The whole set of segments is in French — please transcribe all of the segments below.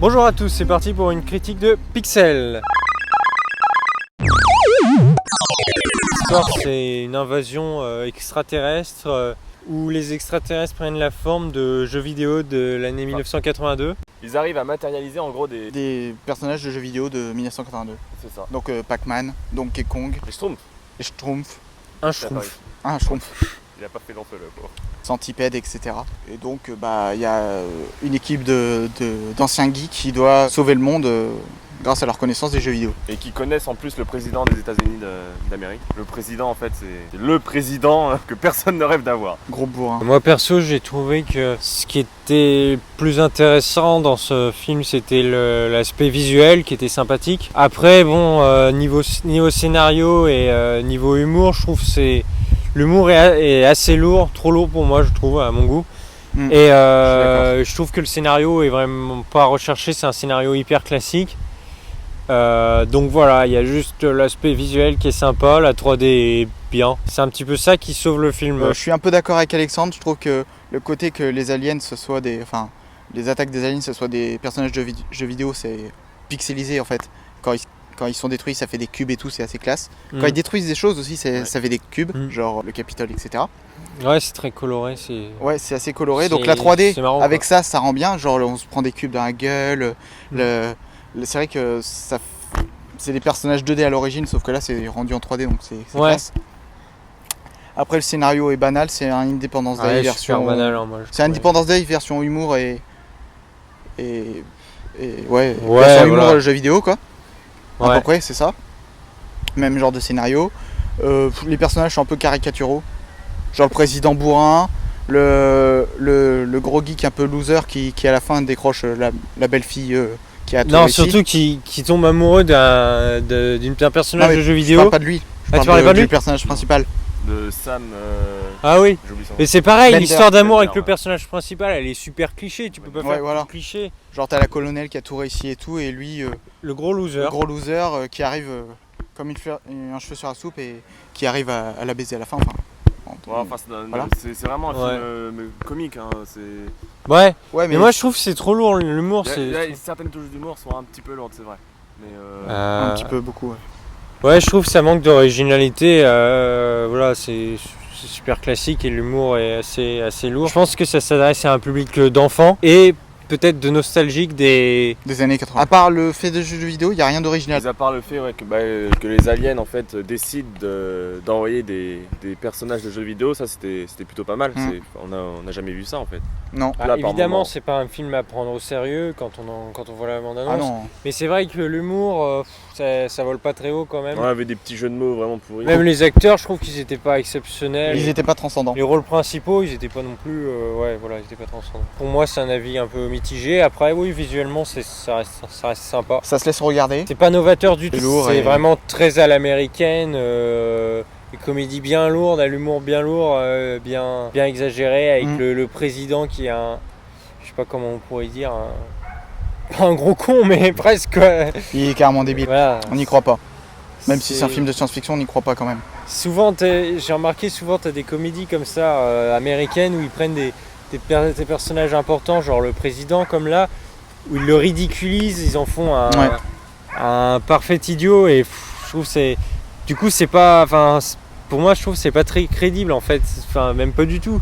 Bonjour à tous, c'est parti pour une critique de Pixel. L'histoire, c'est une invasion extraterrestre où les extraterrestres prennent la forme de jeux vidéo de l'année 1982. Ils arrivent à matérialiser en gros des personnages de jeux vidéo de 1982. C'est ça. Donc Pac-Man, Donkey Kong, Les Schtroumpfs. les Schtroumpfs, Un schtroumpf. un Schtroumpf, Il a pas fait long feu le pauvre. Centipede, etc. Et donc il y a une équipe d'anciens geeks qui doit sauver le monde grâce à leur connaissance des jeux vidéo. Et qui connaissent en plus le président des États-Unis d'Amérique. Le président en fait c'est le président que personne ne rêve d'avoir. Gros bourrin. Moi perso, j'ai trouvé que ce qui était plus intéressant dans ce film, c'était l'aspect visuel qui était sympathique. Après, bon, niveau scénario et niveau humour, je trouve que l'humour est assez lourd, trop lourd pour moi, je trouve, à mon goût. Et je trouve que le scénario est vraiment pas recherché, c'est un scénario hyper classique. Donc voilà, il y a juste l'aspect visuel qui est sympa, la 3D est bien. C'est un petit peu ça qui sauve le film. Je suis un peu d'accord avec Alexandre, je trouve que le côté que les aliens ce soit les attaques des aliens ce soit des personnages de jeux vidéo, c'est pixelisé en fait. Quand ils sont détruits, ça fait des cubes et tout, c'est assez classe. Quand ils détruisent des choses aussi, ça fait des cubes, genre le Capitole, etc. Ouais, c'est très coloré. Ouais, c'est assez coloré. Donc la 3D, marrant, avec quoi. ça rend bien. Genre on se prend des cubes dans la gueule. C'est vrai que c'est des personnages 2D à l'origine, sauf que là c'est rendu en 3D, donc c'est classe. Après le scénario est banal, c'est un Independence Day version. Banal, hein, moi, c'est un Independence Day version humour et version humour jeu vidéo quoi. À peu près, c'est ça. Même genre de scénario. Les personnages sont un peu caricaturaux. Genre le président bourrin, le gros geek un peu loser qui à la fin décroche la belle fille qui a tout réussi. Surtout qui tombe amoureux d'un personnage de jeu vidéo. Je parle pas de lui. Je parle du personnage principal. De Sam. Ah oui. J'oublie son nom. Mais c'est pareil, Bender. l'histoire d'amour avec Bender, le personnage principal, elle est super cliché. Tu peux pas faire voilà. plus cliché. Genre t'as la colonel qui a tout réussi et tout, et lui, Le gros loser. le gros loser qui arrive comme un cheveu sur la soupe et qui arrive à la baiser à la fin. C'est vraiment un film comique. Hein, Ouais. Ouais, Mais moi je trouve que c'est trop lourd. L'humour, certaines touches d'humour sont un petit peu lourdes, c'est vrai. Mais un petit peu beaucoup. Ouais, je trouve que ça manque d'originalité. Voilà, c'est super classique et l'humour est assez lourd. Je pense que ça s'adresse à un public d'enfants et peut-être de nostalgiques des années 80. À part le fait de jeux vidéo, il n'y a rien d'original. à part le fait que les aliens en fait décident d'envoyer des personnages de jeux vidéo, ça c'était plutôt pas mal. On n'a jamais vu ça en fait. Non. Là, évidemment, c'est pas un film à prendre au sérieux quand on voit la bande-annonce. Ah non. Mais c'est vrai que l'humour, ça vole pas très haut quand même. On avait des petits jeux de mots vraiment pourris. Même les acteurs, je trouve qu'ils étaient pas exceptionnels. Ils étaient pas transcendants. Les rôles principaux, ils étaient pas non plus. Ils étaient pas transcendants. Pour moi, c'est un avis un peu mitigé. Après, oui, visuellement, ça reste sympa. Ça se laisse regarder. C'est pas novateur du tout. Lourd C'est vraiment très à l'américaine. Une comédie bien lourde, à l'humour bien lourd, bien exagéré, avec le président qui a je sais pas comment on pourrait dire, pas un gros con, mais presque. Il est carrément débile. Voilà. On n'y croit pas. Même si c'est un film de science-fiction, on n'y croit pas quand même. Souvent, j'ai remarqué, t'as des comédies comme ça, américaines, où ils prennent des personnages importants, genre le président, comme là, où ils le ridiculisent, ils en font un parfait idiot, et je trouve pour moi, je trouve que c'est pas très crédible en fait, même pas du tout.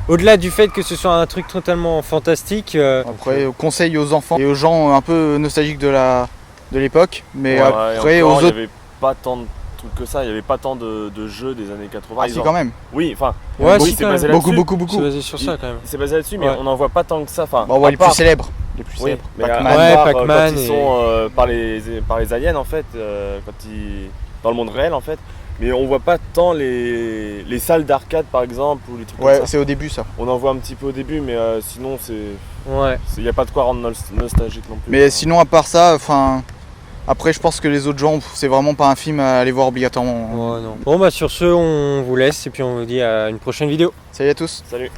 Au-delà du fait que ce soit un truc totalement fantastique. Après, conseil aux enfants et aux gens un peu nostalgiques de l'époque, mais après encore, aux autres. Il n'y avait pas tant de trucs que ça, il n'y avait pas tant de jeux des années 80. Ah si, quand même. Oui, enfin, c'est basé beaucoup. C'est basé sur ça quand même. C'est basé là-dessus, mais on n'en voit pas tant que ça. Les plus célèbres. Pac-Man. Quand ils sont par les aliens en fait, dans le monde réel en fait. Mais on voit pas tant les salles d'arcade par exemple ou les trucs comme ça. C'est au début ça. On en voit un petit peu au début, mais sinon il n'y a pas de quoi rendre nostalgique non plus. Mais sinon à part ça, après je pense que les autres gens, c'est vraiment pas un film à aller voir obligatoirement. Ouais, non. Bon sur ce, on vous laisse et puis on vous dit à une prochaine vidéo. Salut à tous. Salut.